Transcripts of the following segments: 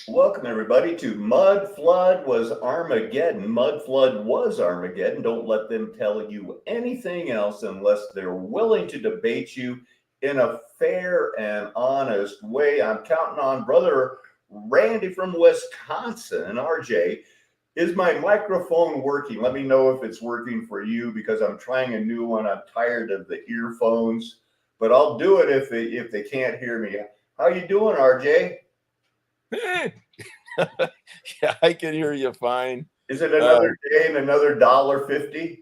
Welcome, everybody, to Mudflood was Armageddon. Mudflood was Armageddon. Don't let them tell you anything else unless they're willing to debate you in a fair and honest way. I'm counting on Brother Randy from Wisconsin. RJ, is my microphone working? Let me know if it's working for you because I'm trying a new one. I'm tired of the earphones, but I'll do it if they can't hear me. How you doing, RJ? Yeah, I can hear you fine. Is it another day and another $1.50?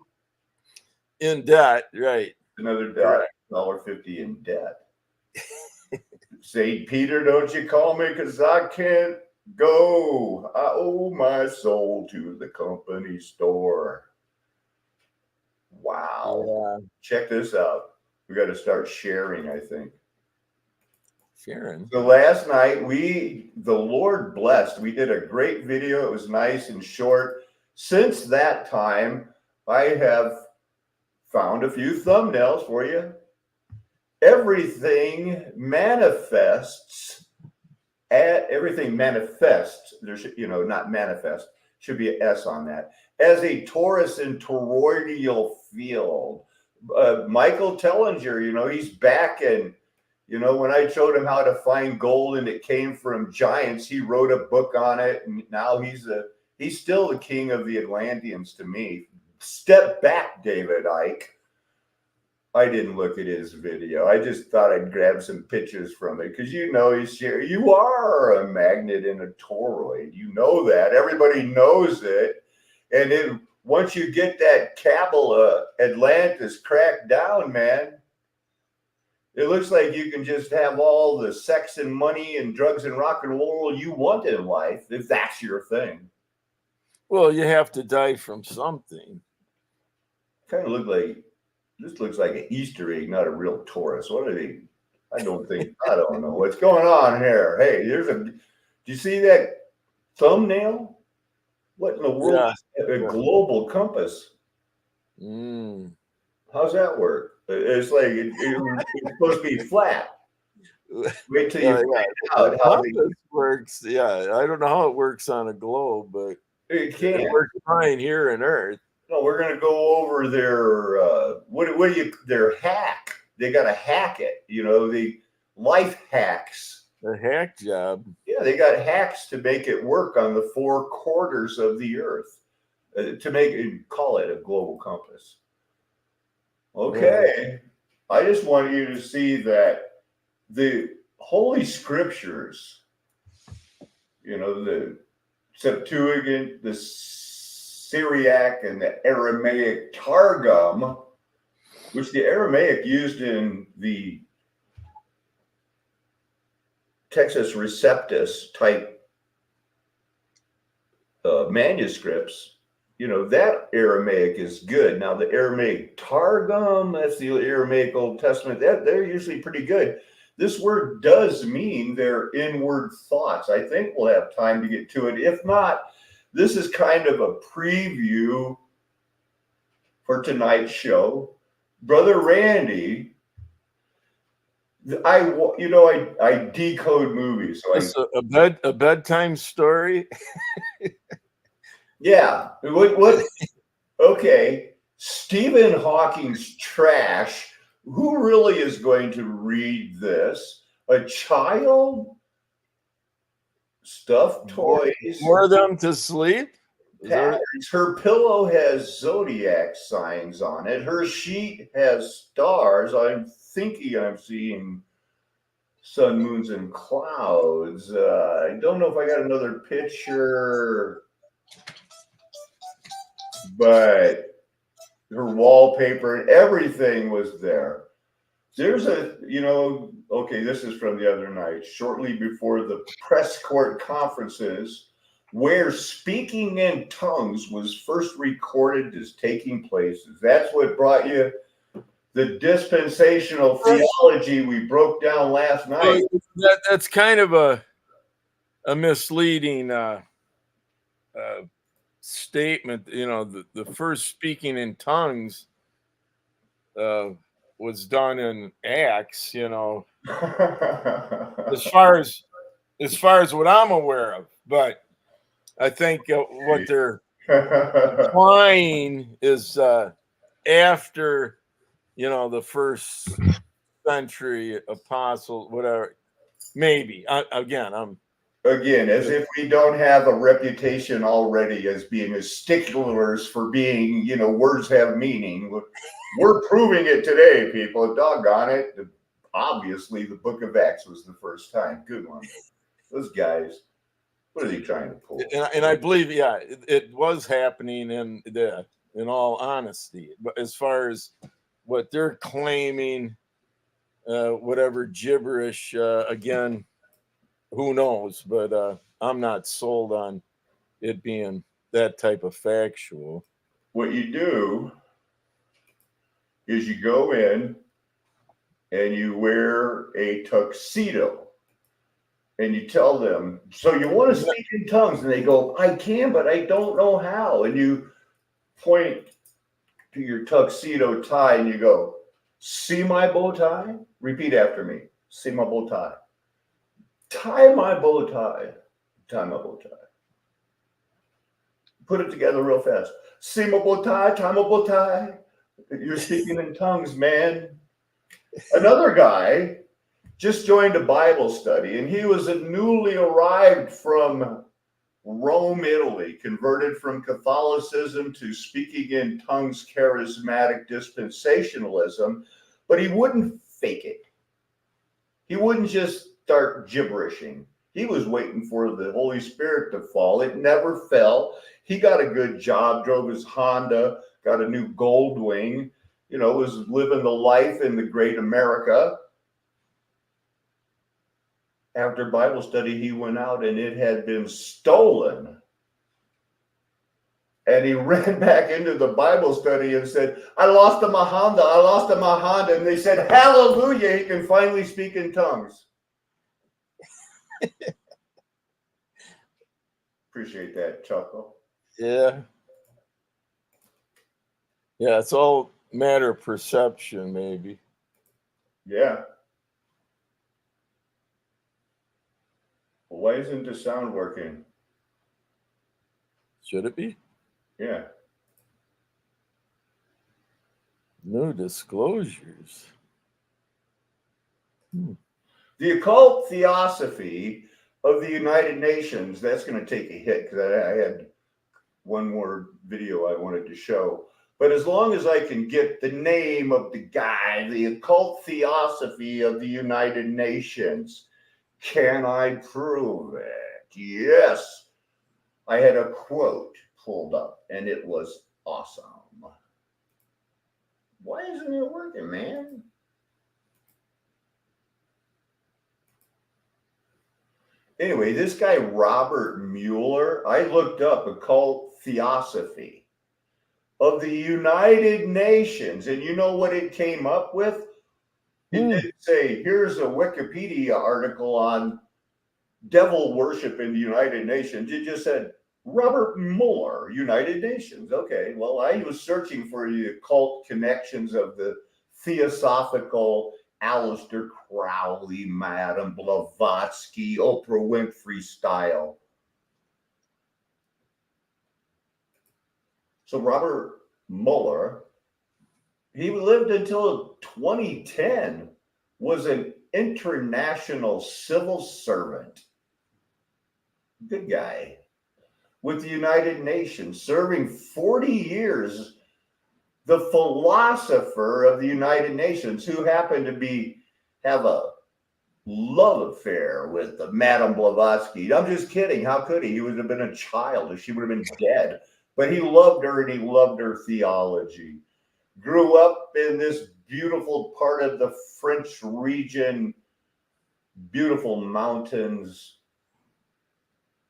In debt, right? Another Right. $1.50 in debt. St. Peter, don't you call me because I can't go. I owe my soul to the company store. Wow. Yeah, Check this out. We got to start sharing, I think. Sharon. So last night, the Lord blessed. We did a great video. It was nice and short. Since that time, I have found a few thumbnails for you. Everything manifests. Everything manifests. There should, not manifest. Should be an S on that. As a torus in toroidal field. Michael Tellinger, he's back, and when I showed him how to find gold and it came from giants, he wrote a book on it, and now he's still the king of the Atlanteans to me. Step back, David Icke. I didn't look at his video. I just thought I'd grab some pictures from it because you are a magnet in a toroid. You know that. Everybody knows it. And then once you get that Cabal Atlantis cracked down, man, it looks like you can just have all the sex and money and drugs and rock and roll you want in life if that's your thing. Well, you have to die from something. Kind of this looks like an Easter egg, not a real Taurus. What are they? I don't know what's going on here. Hey, do you see that thumbnail? What in the world? Yeah. A global compass. How's that work? It's like it's supposed to be flat. Wait till you find out how it works. Yeah, I don't know how it works on a globe, but it can. It works fine here on Earth. No, we're going to go over their hack. They got to hack it. The life hacks. The hack job. Yeah, they got hacks to make it work on the 4 quarters of the Earth call it a global compass. Okay. Yeah. I just want you to see that the Holy Scriptures, the Septuagint, the Syriac, and the Aramaic Targum, which the Aramaic used in the Textus Receptus type manuscripts, that Aramaic is good. Now, the Aramaic Targum, that's the Aramaic Old Testament, they're usually pretty good. This word does mean their inward thoughts. I think we'll have time to get to it. If not, this is kind of a preview for tonight's show. Brother Randy, I decode movies. So a bedtime story. Yeah. What? Okay. Stephen Hawking's trash. Who really is going to read this? A child? Stuffed toys? Bore them to sleep? Patterns. Her pillow has zodiac signs on it. Her sheet has stars. I'm thinking I'm seeing sun, moons, and clouds. I don't know if I got another picture, but her wallpaper and everything was there. There's this is from the other night, shortly before the press court conferences where speaking in tongues was first recorded as taking place. That's what brought you the dispensational theology we broke down last night. That's kind of a misleading statement. The first speaking in tongues was done in Acts. As as far as what I'm aware of. But I think what they're implying is after, the first century apostle, whatever. Maybe. I'm Again, as if we don't have a reputation already as being as sticklers for being, words have meaning. We're proving it today, people. Doggone it. Obviously, the book of Acts was the first time. Good one. Those guys, what are they trying to pull? and I believe, it was happening in all honesty. But as far as what they're claiming, whatever gibberish, again, who knows? But I'm not sold on it being that type of factual. What you do is you go in and you wear a tuxedo and you tell them, so you want to speak in tongues? And they go, I can, but I don't know how. And you point to your tuxedo tie and you go, see my bow tie? Repeat after me. See my bow tie. Tie my bow tie. Tie my bow tie. Put it together real fast. See my bow tie. Tie my bow tie. You're speaking in tongues, man. Another guy just joined a Bible study, and he was a newly arrived from Rome, Italy, converted from Catholicism to speaking in tongues, charismatic dispensationalism, but he wouldn't fake it. He wouldn't just start gibberishing. He was waiting for the Holy Spirit to fall. It never fell. He got a good job, drove his Honda, got a new Goldwing, was living the life in the great America. After Bible study, he went out and it had been stolen. And he ran back into the Bible study and said, I lost my Honda. I lost my Honda. And they said, hallelujah, he can finally speak in tongues. Appreciate that chuckle. Yeah. Yeah, it's all matter of perception, maybe. Yeah. Why isn't the sound working? Should it be? Yeah. No disclosures. The occult theosophy of the United Nations, that's going to take a hit because I had one more video I wanted to show. But as long as I can get the name of the guy, the occult theosophy of the United Nations, can I prove it? Yes. I had a quote pulled up and it was awesome. Why isn't it working, man? Anyway, this guy, Robert Mueller, I looked up occult theosophy of the United Nations, and you know what it came up with? It didn't say, here's a Wikipedia article on devil worship in the United Nations. It just said, Robert Mueller, United Nations. Okay, well, I was searching for the occult connections of the theosophical Aleister Crowley, Madame Blavatsky, Oprah Winfrey style. So Robert Mueller, he lived until 2010, was an international civil servant. Good guy. With the United Nations, serving 40 years, the philosopher of the United Nations, who happened to have a love affair with Madame Blavatsky. I'm just kidding. How could he? He would have been a child if she would have been dead. But he loved her and he loved her theology. Grew up in this beautiful part of the French region, beautiful mountains,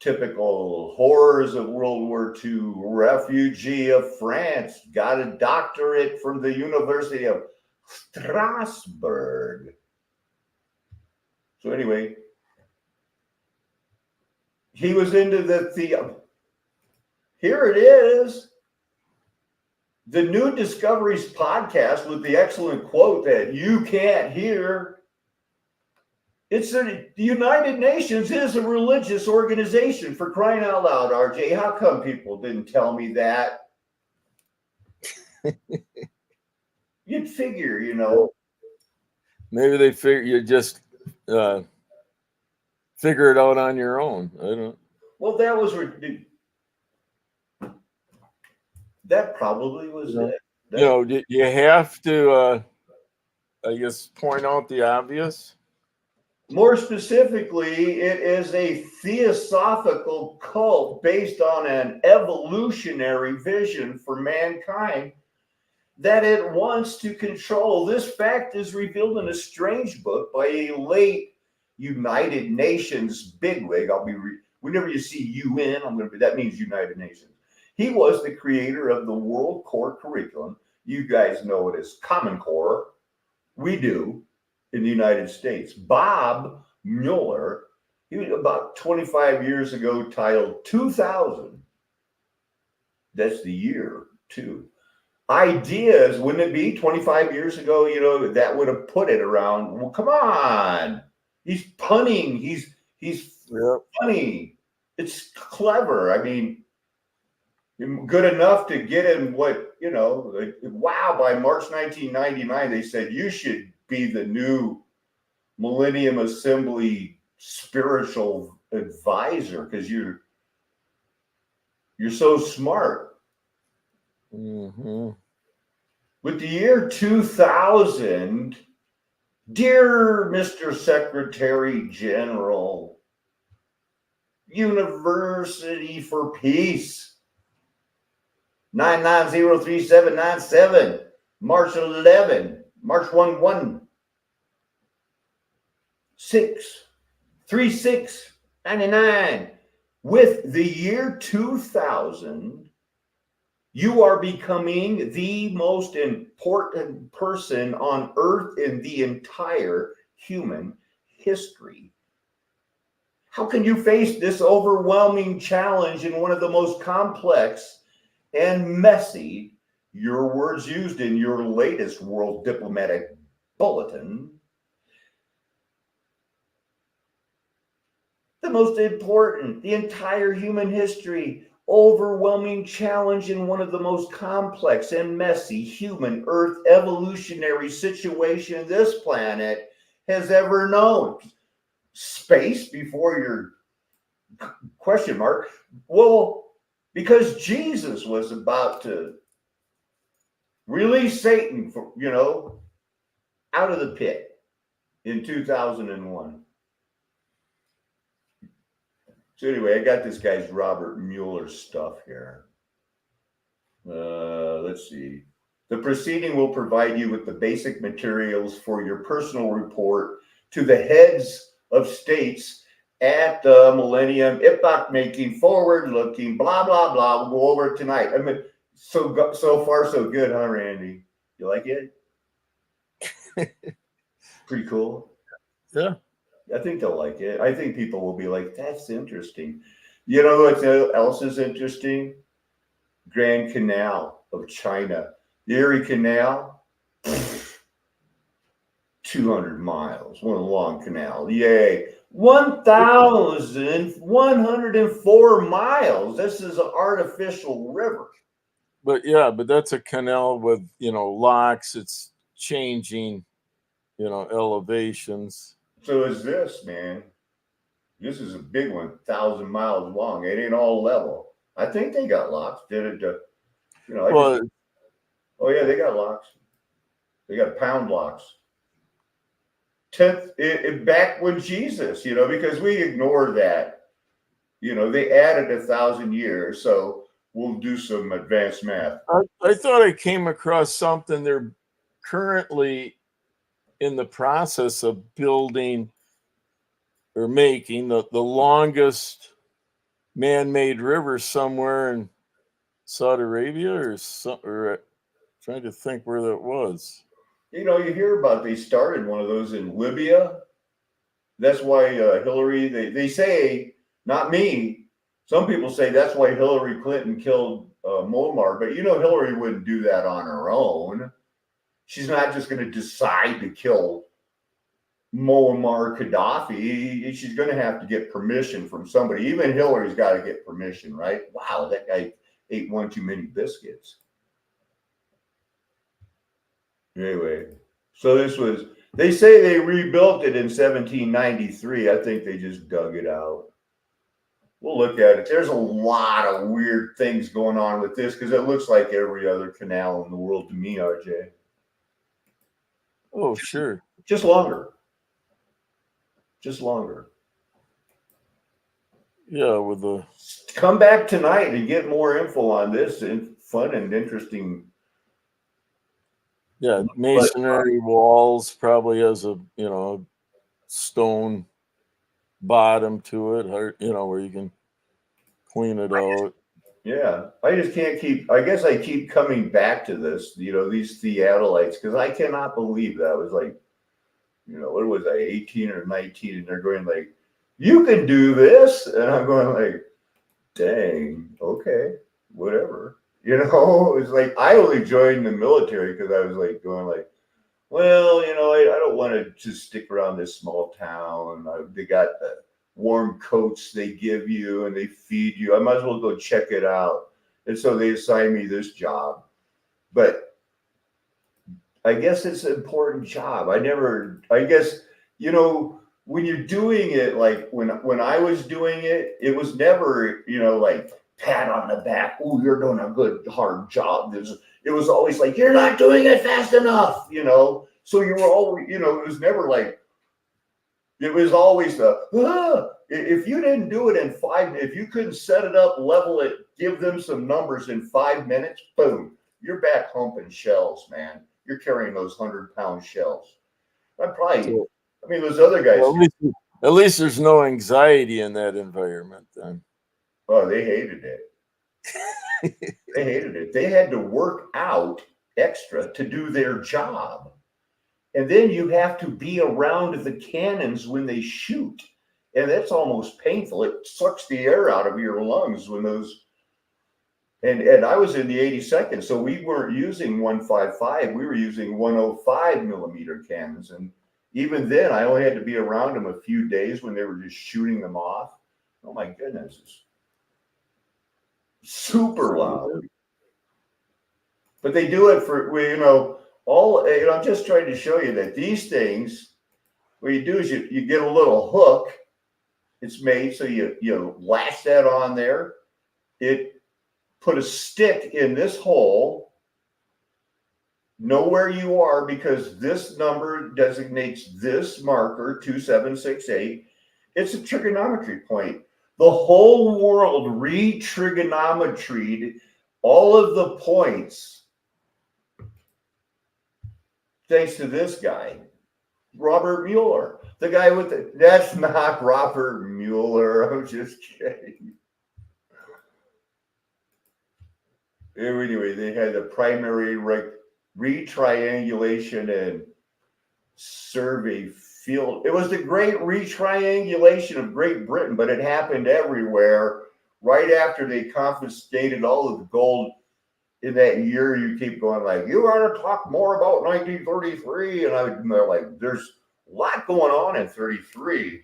typical horrors of World War II, refugee of France, got a doctorate from the University of Strasbourg. So anyway, he was into here it is. The New Discoveries podcast with the excellent quote that you can't hear The United Nations is a religious organization, for crying out loud, RJ. How come people didn't tell me that? You'd figure, you know. Maybe they figure you just figure it out on your own. I don't. Well, that probably was it. You have to, I guess, point out the obvious. More specifically, it is a theosophical cult based on an evolutionary vision for mankind that it wants to control. This fact is revealed in a strange book by a late United Nations bigwig. Whenever you see UN, that means United Nations. He was the creator of the World Core curriculum. You guys know it as Common Core. We do in the United States. Bob Mueller, he was about 25 years ago titled 2000. That's the year, too. Ideas, wouldn't it be 25 years ago? You know, that would have put it around. Well, come on. He's punning. He's funny. It's clever. I mean, good enough to get him wow, by March 1999, they said you should be the new Millennium Assembly spiritual advisor because you're so smart. Mm-hmm. With the year 2000, dear Mr. Secretary General, University for Peace, 9903797, March 11, March 11, 63699. With the year 2000, you are becoming the most important person on earth in the entire human history. How can you face this overwhelming challenge in one of the most complex and messy, your words used in your latest World Diplomatic Bulletin, the most important, the entire human history, overwhelming challenge in one of the most complex and messy human earth evolutionary situation this planet has ever known? Space before your question mark. Well, because Jesus was about to release Satan, out of the pit in 2001. So anyway, I got this guy's Robert Mueller stuff here. Let's see. The proceeding will provide you with the basic materials for your personal report to the heads of states at the Millennium epoch-making, forward-looking, blah, blah, blah. We'll go over it tonight. I mean, so far, so good, huh, Randy? You like it? Pretty cool. Yeah. I think they'll like it. I think people will be like, that's interesting. You know what else is interesting? Grand Canal of China. The Erie Canal, 200 miles, one long canal. Yay. 1,104 miles. This is an artificial river. But that's a canal with, locks. It's changing, elevations. So is this, man. This is a big one, 1,000 miles long. It ain't all level. I think they got locks. Did it? Oh yeah, they got locks. They got pound locks. Back when Jesus, because we ignore that. They added 1,000 years, so we'll do some advanced math. I thought I came across something. They're currently in the process of building or making the longest man-made river somewhere in Saudi Arabia or trying to think where that was. You hear about they started one of those in Libya. That's why Hillary, they say, not me, some people say that's why Hillary Clinton killed Muammar, but Hillary wouldn't do that on her own. She's not just going to decide to kill Muammar Gaddafi, she's going to have to get permission from somebody. Even Hillary's got to get permission, right? Wow, that guy ate one too many biscuits. Anyway, so this was, they say they rebuilt it in 1793. I think they just dug it out. We'll look at it. There's a lot of weird things going on with this because it looks like every other canal in the world to me, RJ. Oh, sure. Just longer. Just longer. Yeah, with the Come back tonight and get more info on this and fun and interesting. masonry walls probably has a stone bottom to it, or where you can clean it out. Yeah, I just can't keep. I guess I keep coming back to this. These theodolites, because I cannot believe that was like, what was I, 18 or 19, and they're going like, you can do this, and I'm going like, dang, okay, whatever. It's like I only joined the military because I was like going like, well, I don't want to just stick around this small town. They got the warm coats they give you and they feed you. I might as well go check it out. And so they assigned me this job. But I guess it's an important job. I guess, when you're doing it, like when I was doing it, it was never, like pat on the back. Oh, you're doing a good, hard job. It was always like, you're not doing it fast enough, So you were always, it was never like, it was always if you didn't do it in if you couldn't set it up, level it, give them some numbers in 5 minutes, boom, you're back humping shells, man. You're carrying those 100-pound shells. Those other guys. Well, at least there's no anxiety in that environment then. Oh, they hated it. They hated it. They had to work out extra to do their job. And then you have to be around the cannons when they shoot. And that's almost painful. It sucks the air out of your lungs when those. And I was in the 82nd, so we weren't using 155. We were using 105 millimeter cannons. And even then, I only had to be around them a few days when they were just shooting them off. Oh my goodness. It's super loud. But they do it for, I'm just trying to show you that these things, what you do is you get a little hook. It's made so you lash that on there. It put a stick in this hole. Know where you are because this number designates this marker 2768. It's a trigonometry point. The whole world re-trigonometried all of the points thanks to this guy, Robert Mueller. The guy that's not Robert Mueller. I'm just kidding. Anyway, they had the primary retriangulation and survey field. It was the great retriangulation of Great Britain, but it happened everywhere. Right after they confiscated all of the gold in that year, you keep going like, you want to talk more about 1933? And they're like, there's a lot going on in 33.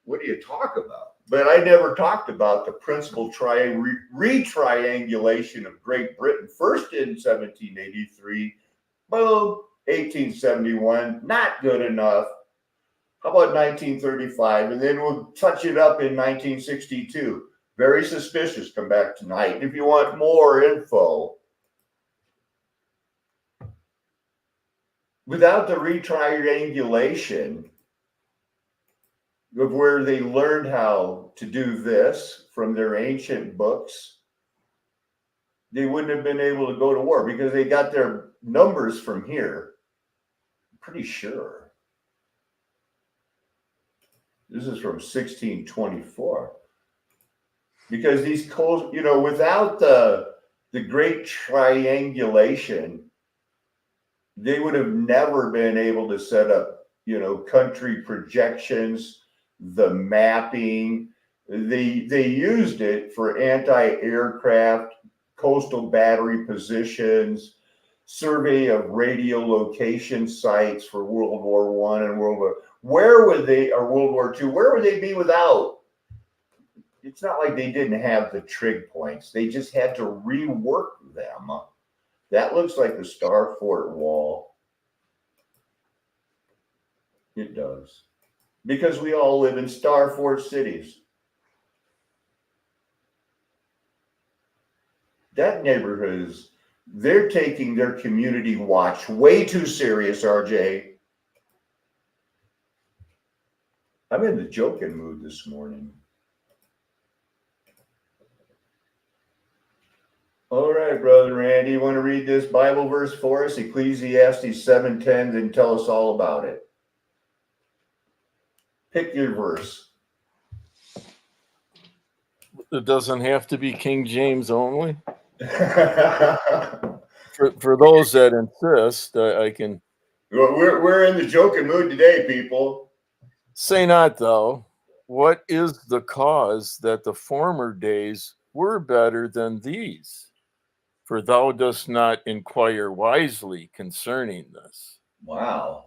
What do you talk about? But I never talked about the principal retriangulation of Great Britain. First in 1783, boom, 1871, not good enough. How about 1935? And then we'll touch it up in 1962. Very suspicious. Come back tonight if you want more info. Without the retriangulation of where they learned how to do this from their ancient books, they wouldn't have been able to go to war because they got their numbers from here. I'm pretty sure. This is from 1624. Because these codes, without the great triangulation, they would have never been able to set up, country projections, the mapping. They used it for anti-aircraft, coastal battery positions, survey of radio location sites for World War One and where would they, or World War II, where would they be without? It's not like they didn't have the trig points. They just had to rework them. That looks like the Star Fort wall. It does. Because we all live in Star Fort cities. That neighborhood is, they're taking their community watch way too serious, RJ. I'm in the joking mood this morning. All right, Brother Randy, you want to read this Bible verse for us? Ecclesiastes 7:10, then tell us all about it. Pick your verse. It doesn't have to be King James only. Well, For those that insist, I can. we're in the joking mood today, people. Say not thou, what is the cause that the former days were better than these? For thou dost not inquire wisely concerning this. Wow.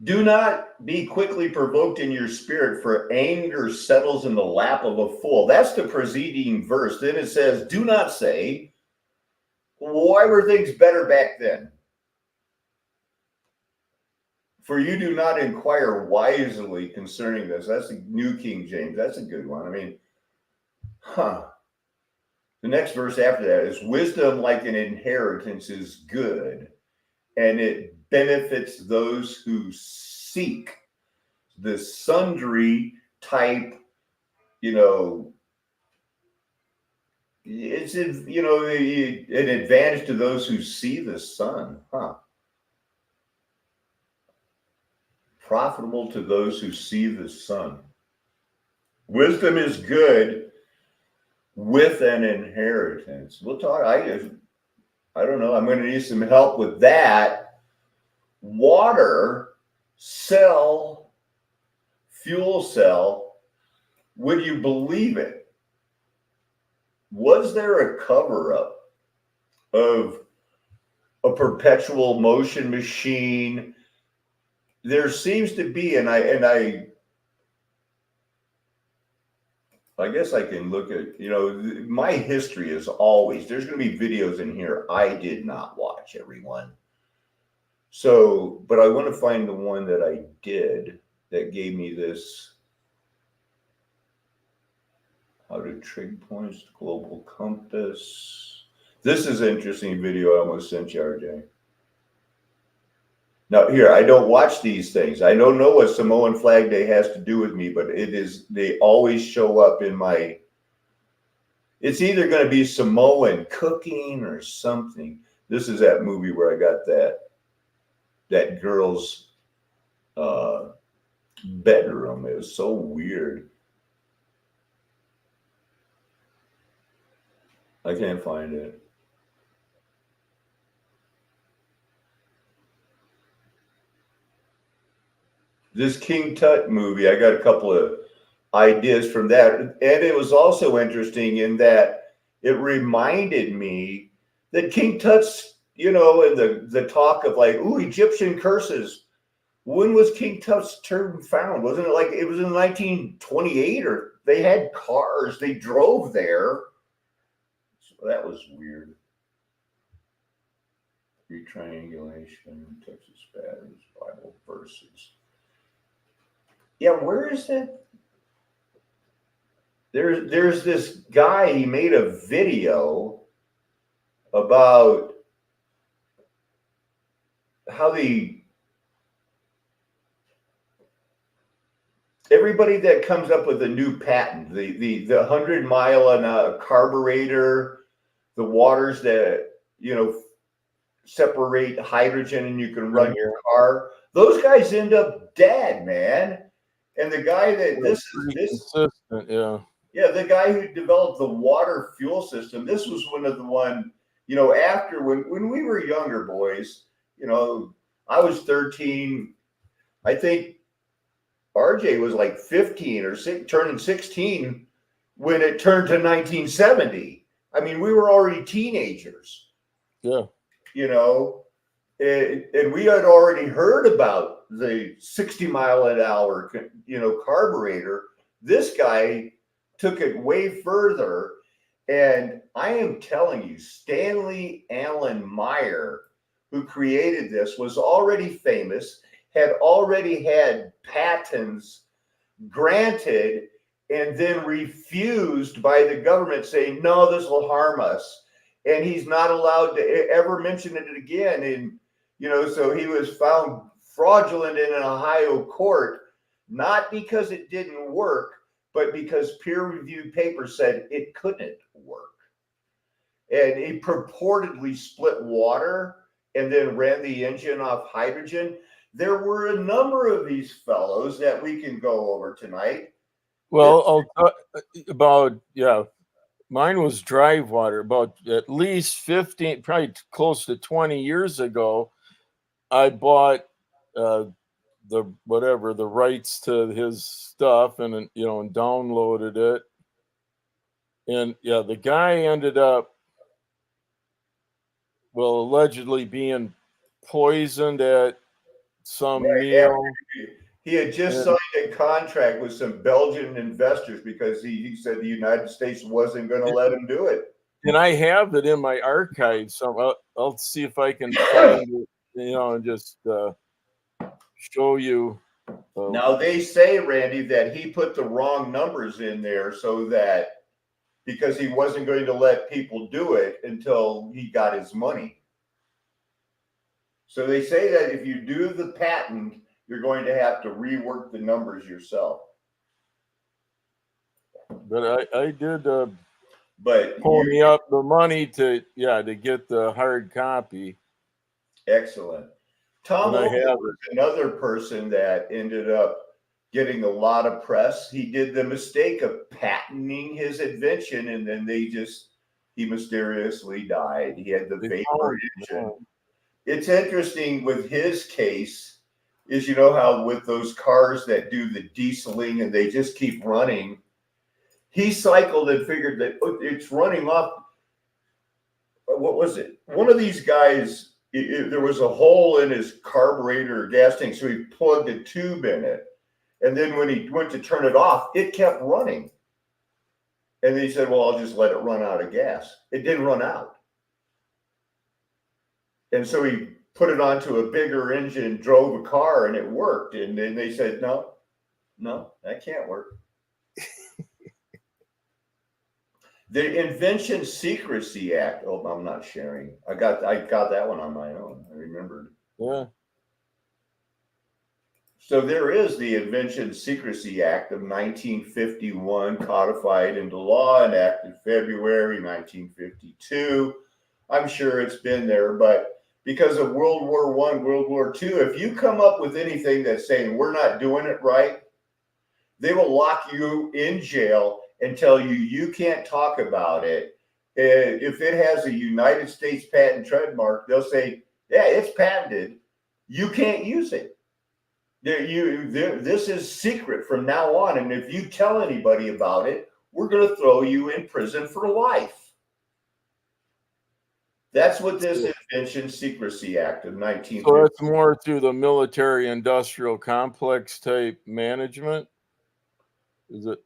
Do not be quickly provoked in your spirit, for anger settles in the lap of a fool. That's the preceding verse. Then it says, do not say, why were things better back then? For you do not inquire wisely concerning this. That's the New King James. That's a good one. I mean, The next verse after that is, wisdom like an inheritance is good, and it benefits those who seek the sundry type, it's, an advantage to those who see the sun. Profitable to those who see the sun. Wisdom is good with an inheritance. We'll talk. I don't know. I'm going to need some help with that. Water cell, fuel cell. Would you believe it? Was there a cover-up of a perpetual motion machine? There seems to be, and I guess I can look at, my history is always, there's going to be videos in here I did not watch, everyone. So, but I want to find the one that I did that gave me this, how to trig points, global compass. This is an interesting video I almost sent you, RJ. Now here, I don't watch these things. I don't know what Samoan Flag Day has to do with me, but they always show up in my, it's either going to be Samoan cooking or something. This is that movie where I got that girl's bedroom. It was so weird. I can't find it. This King Tut movie, I got a couple of ideas from that. And it was also interesting in that it reminded me that King Tut's, and the talk of like, ooh, Egyptian curses. When was King Tut's tomb found? Wasn't it like, it was in 1928, or they had cars, they drove there. So that was weird. Retriangulation, Texas patterns, Bible verses. Yeah, where is that? There's this guy, he made a video about how everybody that comes up with a new patent, the 100-mile an hour carburetor, the waters that, separate hydrogen and you can run your car, those guys end up dead, man. And the guy that the guy who developed the water fuel system, this was one of the one, after when we were younger boys, I was 13. I think RJ was like 15 or turning 16 when it turned to 1970. I mean, we were already teenagers, Yeah. you know, and we had already heard about the 60 mile an hour, carburetor. This guy took it way further. And I am telling you, Stanley Allen Meyer, who created this, was already famous, had already had patents granted, and then refused by the government, saying, no, this will harm us. And he's not allowed to ever mention it again. And, so he was found fraudulent in an Ohio court, not because it didn't work, but because peer-reviewed papers said it couldn't work. And he purportedly split water and then ran the engine off hydrogen. There were a number of these fellows that we can go over tonight. Well, I'll talk about, mine was drive water. About at least 15, probably close to 20 years ago, I bought the rights to his stuff, and and downloaded it. And the guy ended up, allegedly being poisoned at some Right. meal. He had just signed a contract with some Belgian investors because he said the United States wasn't going to let him do it. And I have it in my archive, so I'll see if I can find it, and just show you. Now, they say, Randy, that he put the wrong numbers in there because he wasn't going to let people do it until he got his money. So they say that if you do the patent, you're going to have to rework the numbers yourself. But I did but pony up the money to get the hard copy. Excellent. Tom was another person that ended up getting a lot of press. He did the mistake of patenting his invention, and then he mysteriously died. He had the vapor engine. It's interesting with his case is, how with those cars that do the dieseling and they just keep running, he cycled and figured that it's running off. What was it? One of these guys, there was a hole in his carburetor or gas tank, so he plugged a tube in it. And then when he went to turn it off, it kept running. And then he said, well, I'll just let it run out of gas. It didn't run out. And so he put it onto a bigger engine, drove a car, and it worked. And then they said, no, that can't work. The Invention Secrecy Act. Oh, I'm not sharing. I got that one on my own. I remembered. Yeah. So there is the Invention Secrecy Act of 1951, codified into law, enacted February 1952. I'm sure it's been there, but because of World War I, World War II, if you come up with anything that's saying we're not doing it right, they will lock you in jail and tell you can't talk about it. If it has a United States patent trademark, they'll say, yeah, it's patented. You can't use it. This is secret from now on. And if you tell anybody about it, we're going to throw you in prison for life. That's what this Invention Secrecy Act of 1950. So it's more through the military-industrial complex type management? Is it?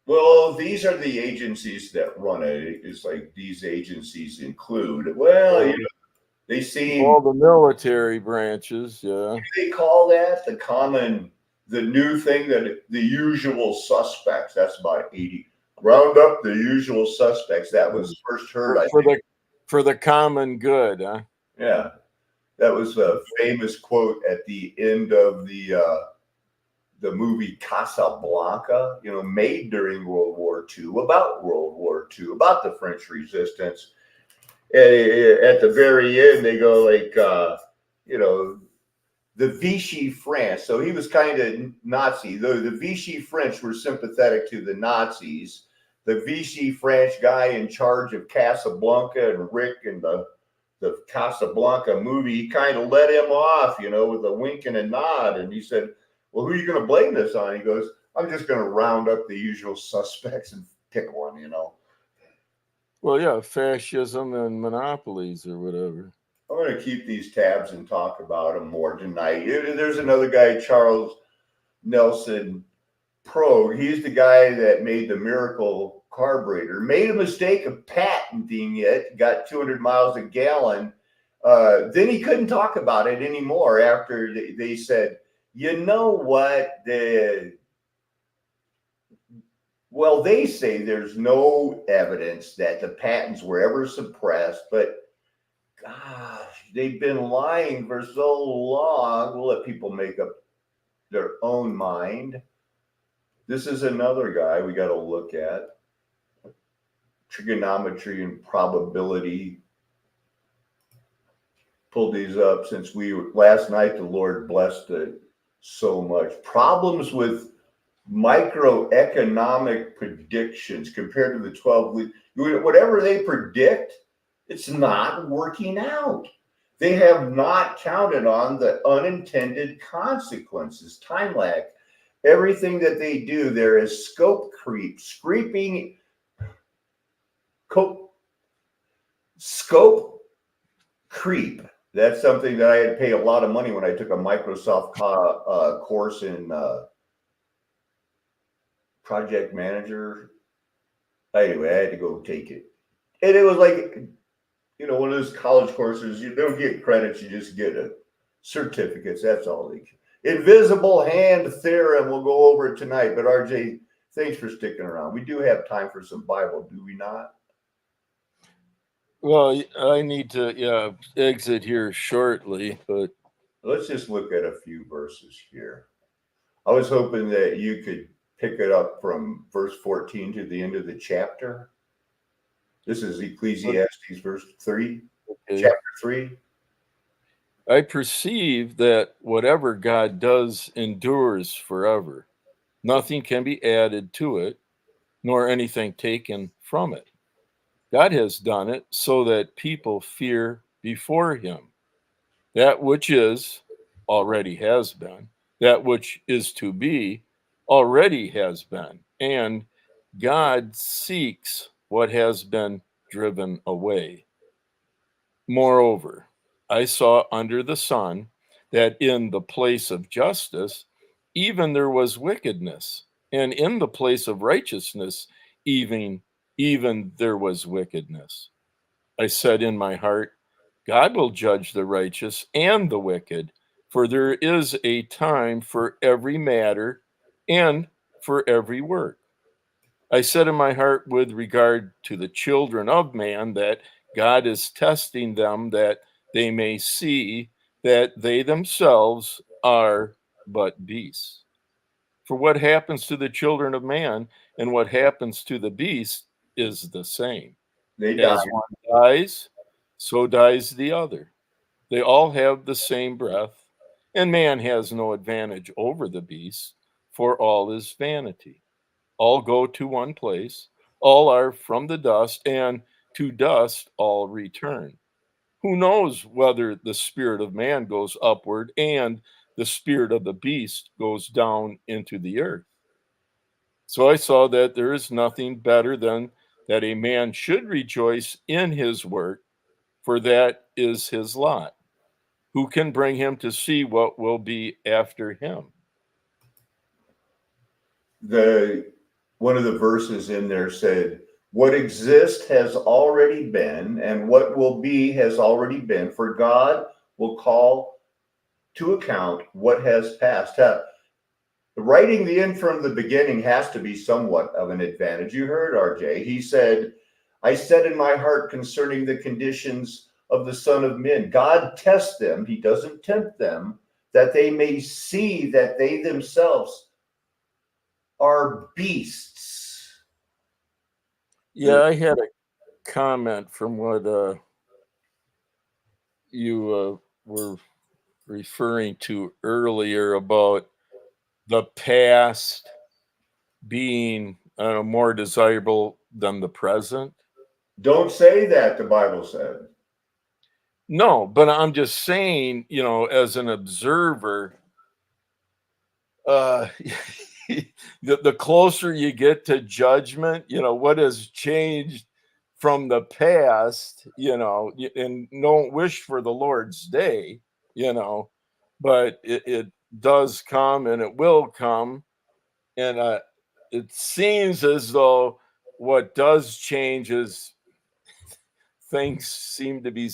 Well, these are the agencies that run it. It's like these agencies include, they seem all the military branches. Yeah. What do they call that? The new thing that the usual suspects. That's about 80. Round up the usual suspects. That was first heard for the common good, huh? Yeah, that was a famous quote at the end of the movie Casablanca, made during World War II, about World War II, about the French resistance. At the very end, they go like, the Vichy France. So he was kind of Nazi. The Vichy French were sympathetic to the Nazis. The Vichy French guy in charge of Casablanca and Rick and the Casablanca movie, he kind of let him off, with a wink and a nod. And he said, well, who are you going to blame this on? He goes, I'm just going to round up the usual suspects and pick one, Well, yeah, fascism and monopolies or whatever. I'm going to keep these tabs and talk about them more tonight. There's another guy, Charles Nelson Pro. He's the guy that made the miracle carburetor. Made a mistake of patenting it. Got 200 miles a gallon. Then he couldn't talk about it anymore after they said, you know what? Well, they say there's no evidence that the patents were ever suppressed, but gosh, they've been lying for so long. We'll let people make up their own mind. This is another guy we got to look at. Trigonometry and probability. Pulled these up since last night the Lord blessed it so much. Problems with microeconomic predictions compared to the 12 week. Whatever they predict, it's not working out. They have not counted on the unintended consequences, time lag. Everything that they do, there is scope creep, scope creep. That's something that I had to pay a lot of money when I took a Microsoft course in project manager. Anyway, I had to go take it. And it was like, one of those college courses, you don't get credits, you just get certificates. That's all they get. Invisible hand theorem, we'll go over it tonight. But RJ, thanks for sticking around. We do have time for some Bible, do we not? Well, I need to exit here shortly, but let's just look at a few verses here. I was hoping that you could pick it up from verse 14 to the end of the chapter. This is Ecclesiastes verse 3, okay. Chapter 3. I perceive that whatever God does endures forever. Nothing can be added to it, nor anything taken from it. God has done it so that people fear before him. That which is already has been. That which is to be already has been. And God seeks what has been driven away. Moreover, I saw under the sun that in the place of justice, even there was wickedness, and in the place of righteousness, even there was wickedness. I said in my heart, God will judge the righteous and the wicked, for there is a time for every matter and for every work. I said in my heart with regard to the children of man that God is testing them that they may see that they themselves are but beasts. For what happens to the children of man and what happens to the beast is the same. They die. As one dies, so dies the other. They all have the same breath, and man has no advantage over the beast, for all is vanity. All go to one place, all are from the dust, and to dust all return. Who knows whether the spirit of man goes upward and the spirit of the beast goes down into the earth? So I saw that there is nothing better than that a man should rejoice in his work, for that is his lot. Who can bring him to see what will be after him? One of the verses in there said, what exists has already been, and what will be has already been, for God will call to account what has passed. Writing the end from the beginning has to be somewhat of an advantage. You heard RJ. He said, I said in my heart concerning the conditions of the Son of Men, God tests them, he doesn't tempt them, that they may see that they themselves are beasts. Yeah, I had a comment from what you were referring to earlier about the past being more desirable than the present. Don't say that, the Bible said. No, but I'm just saying, as an observer, the closer you get to judgment, what has changed from the past, and don't wish for the Lord's day, but it does come and it will come. And it seems as though what does change is things seem to be,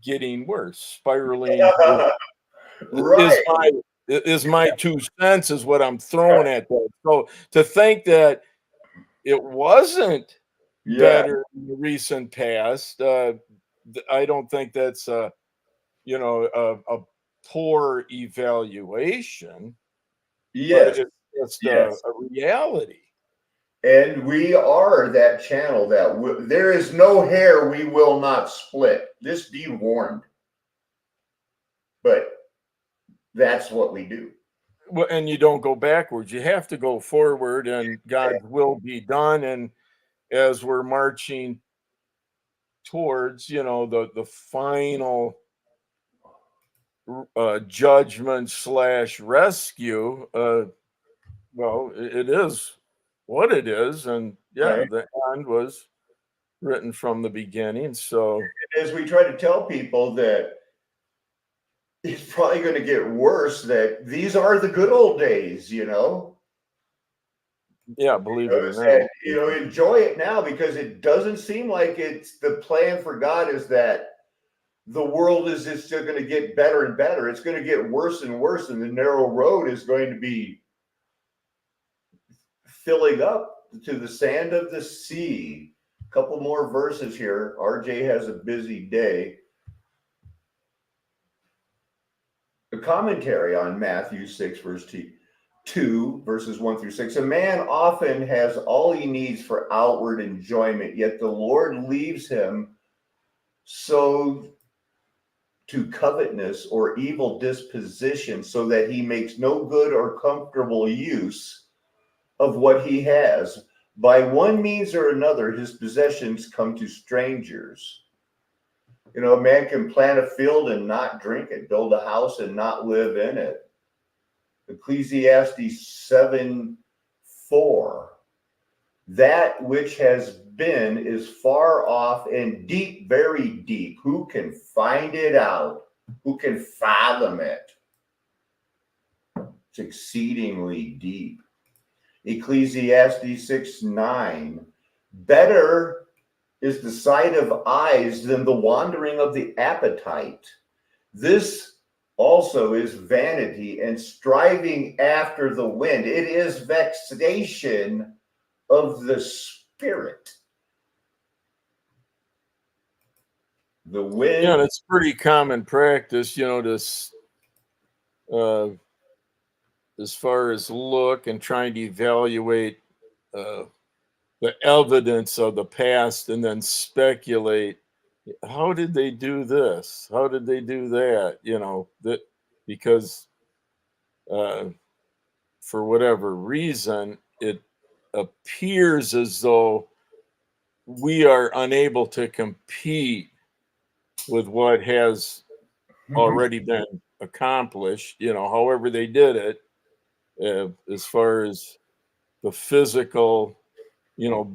getting worse, spiraling. Is Right. my is my 2 cents is what I'm throwing at that. So to think that it wasn't Yeah. better in the recent past, I don't think that's a poor evaluation, but Yes. it's just a Yes. reality. And we are that channel that there is no hair we will not split. Just be warned. But that's what we do. Well, and you don't go backwards. You have to go forward, and God's will be done. And as we're marching towards, the final judgment slash rescue, well, it is what it is, and yeah, Right. the end was written from the beginning. So As we try to tell people that it's probably going to get worse, that these are the good old days, yeah, believe it or not. And, enjoy it now, because it doesn't seem like it's the plan for God is that the world is just still going to get better and better. It's going to get worse and worse, and the narrow road is going to be filling up to the sand of the sea. A couple more verses here. RJ has a busy day. The commentary on Matthew 6, verse 2, verses 1 through 6. A man often has all he needs for outward enjoyment, yet the Lord leaves him so to covetousness or evil disposition, so that he makes no good or comfortable use of what he has. By one means or another, his possessions come to strangers. A man can plant a field and not drink it, build a house and not live in it. Ecclesiastes 7:4. That which has been is far off and deep, very deep. Who can find it out? Who can fathom it? It's exceedingly deep. Ecclesiastes 6:9. Better is the sight of eyes than the wandering of the appetite. This also is vanity and striving after the wind. It is vexation of the spirit. The Yeah, and wind. it's pretty common practice, as far as look and trying to evaluate uh, the evidence of the past and then speculate, how did they do this? How did they do that? That because uh, for whatever reason, it appears as though we are unable to compete with what has already been accomplished, however they did it, as far as the physical,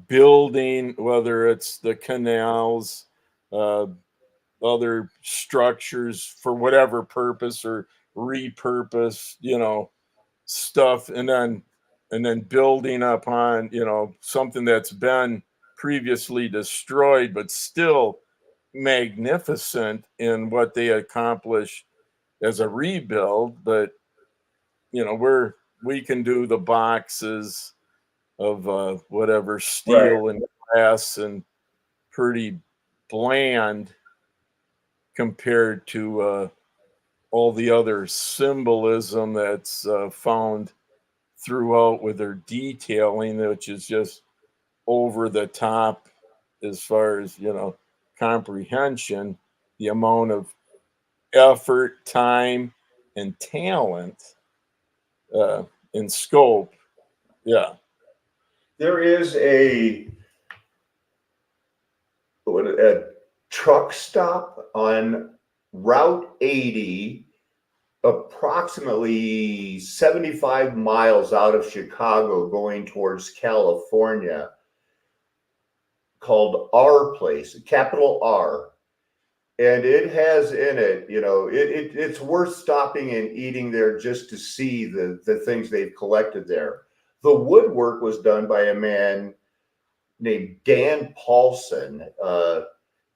building, whether it's the canals, uh, other structures for whatever purpose or repurpose, stuff, and then building upon, something that's been previously destroyed, but still magnificent in what they accomplished as a rebuild. But we can do the boxes of whatever Right. steel and glass and pretty bland compared to all the other symbolism that's found throughout with their detailing, which is just over the top as far as comprehension, the amount of effort, time, and talent uh, in scope. Yeah. There is a truck stop on Route 80, approximately 75 miles out of Chicago, going towards California. called Our Place, capital R. And it has in it, it's worth stopping and eating there just to see the things they've collected there. The woodwork was done by a man named Dan Paulson.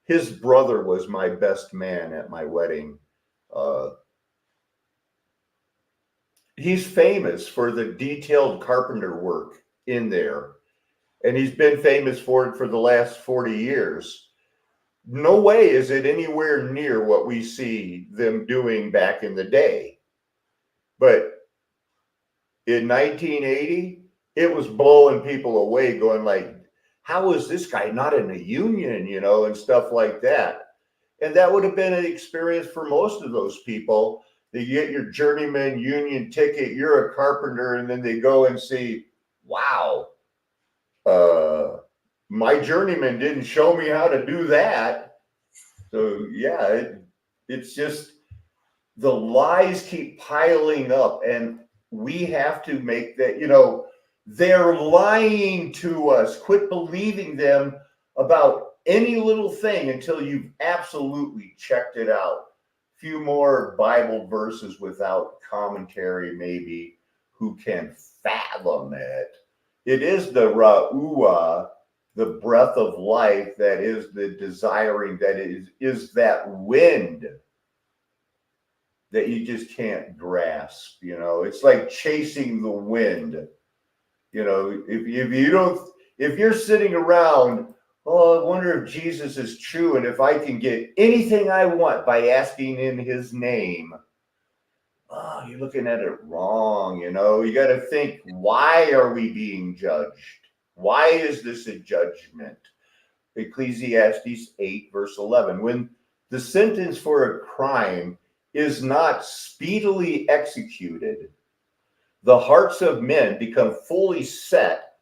His brother was my best man at my wedding. He's famous for the detailed carpenter work in there, and he's been famous for it for the last 40 years. No way is it anywhere near what we see them doing back in the day. But in 1980, it was blowing people away, going like, how is this guy not in a union, and stuff like that. And that would have been an experience for most of those people. They get your journeyman union ticket, you're a carpenter, and then they go and see, wow, my journeyman didn't show me how to do that. So yeah, it's just the lies keep piling up, and we have to make that, they're lying to us. Quit believing them about any little thing until you've absolutely checked it out. A few more Bible verses without commentary, maybe. Who can fathom it? It is the Ra'ua, the breath of life, that is the desiring, that is that wind that you just can't grasp. It's like chasing the wind. If you're sitting around, oh, I wonder if Jesus is true and if I can get anything I want by asking in his name. Oh, you're looking at it wrong. You got to think, why are we being judged? Why is this a judgment? Ecclesiastes 8, verse 11. When the sentence for a crime is not speedily executed, the hearts of men become fully set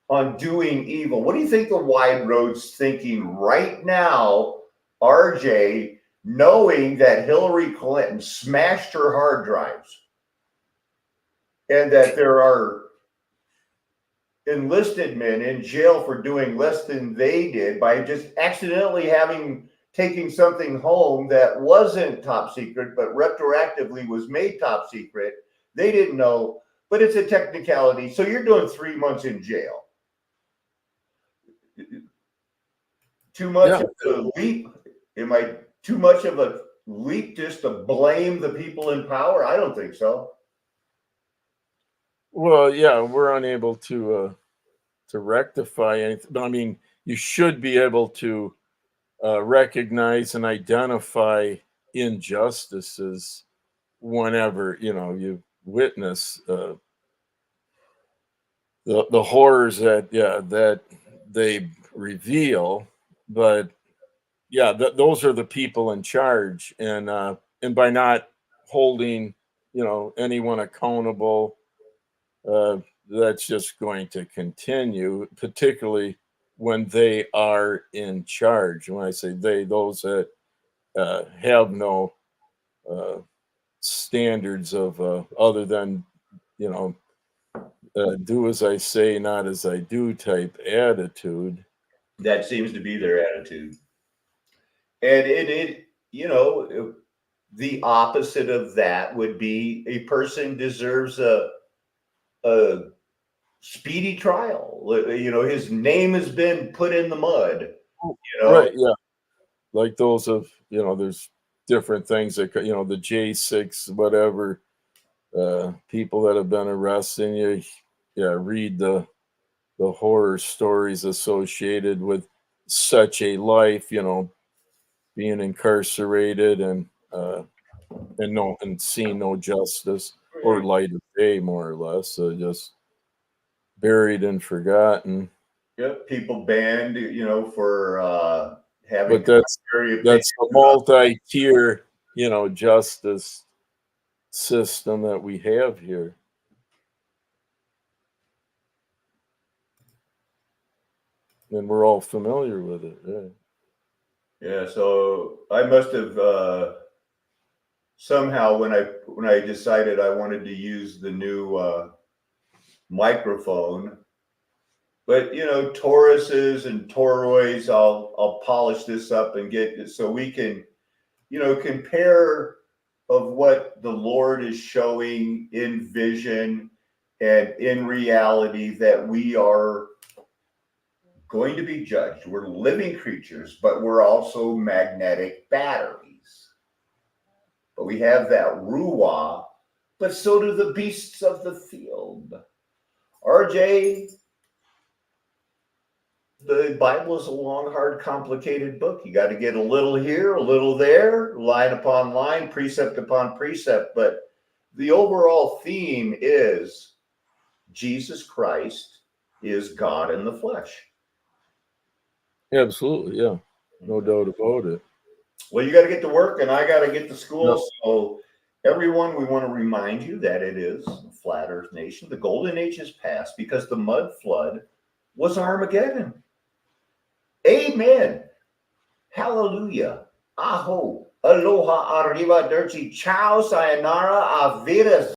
on doing evil. What do you think the wide road's thinking right now, RJ, knowing that Hillary Clinton smashed her hard drives and that there are enlisted men in jail for doing less than they did by just accidentally taking something home that wasn't top secret, but retroactively was made top secret? They didn't know, but it's a technicality. So you're doing 3 months in jail. Too much of a leap? Am I too much of a leap just to blame the people in power? I don't think so. Well, yeah, we're unable to rectify anything. I mean, you should be able to recognize and identify injustices whenever you witness the horrors that they reveal. But yeah, those are the people in charge, and by not holding anyone accountable, that's just going to continue, particularly when they are in charge. When I say they, those that have no standards of other than do as I say, not as I do type attitude. That seems to be their attitude. And the opposite of that would be a person deserves a speedy trial. His name has been put in the mud. Right? Yeah, like those of there's different things that the J6 whatever people that have been arrested. Read the horror stories associated with such a life. Being incarcerated and seeing no justice or light of day, more or less. So just buried and forgotten. Yep, people banned, for having. But that's the multi-tier, justice system that we have here. And we're all familiar with it. Yeah. Yeah, so I must have somehow when I decided I wanted to use the new microphone, But Tauruses and toroids, I'll polish this up and get it so we can, compare of what the Lord is showing in vision and in reality, that we are going to be judged. We're living creatures, but we're also magnetic batteries. But we have that ruah, but so do the beasts of the field. RJ, the Bible is a long, hard, complicated book. You got to get a little here, a little there, line upon line, precept upon precept. But the overall theme is Jesus Christ is God in the flesh. Absolutely, yeah. No doubt about it. Well, you got to get to work and I got to get to school. Yep. So everyone, we want to remind you that it is a flat earth nation. The golden age is past because the mud flood was Armageddon. Amen. Hallelujah. Aho. Aloha. Arriva. Dirty. Ciao. Sayonara. Avidas.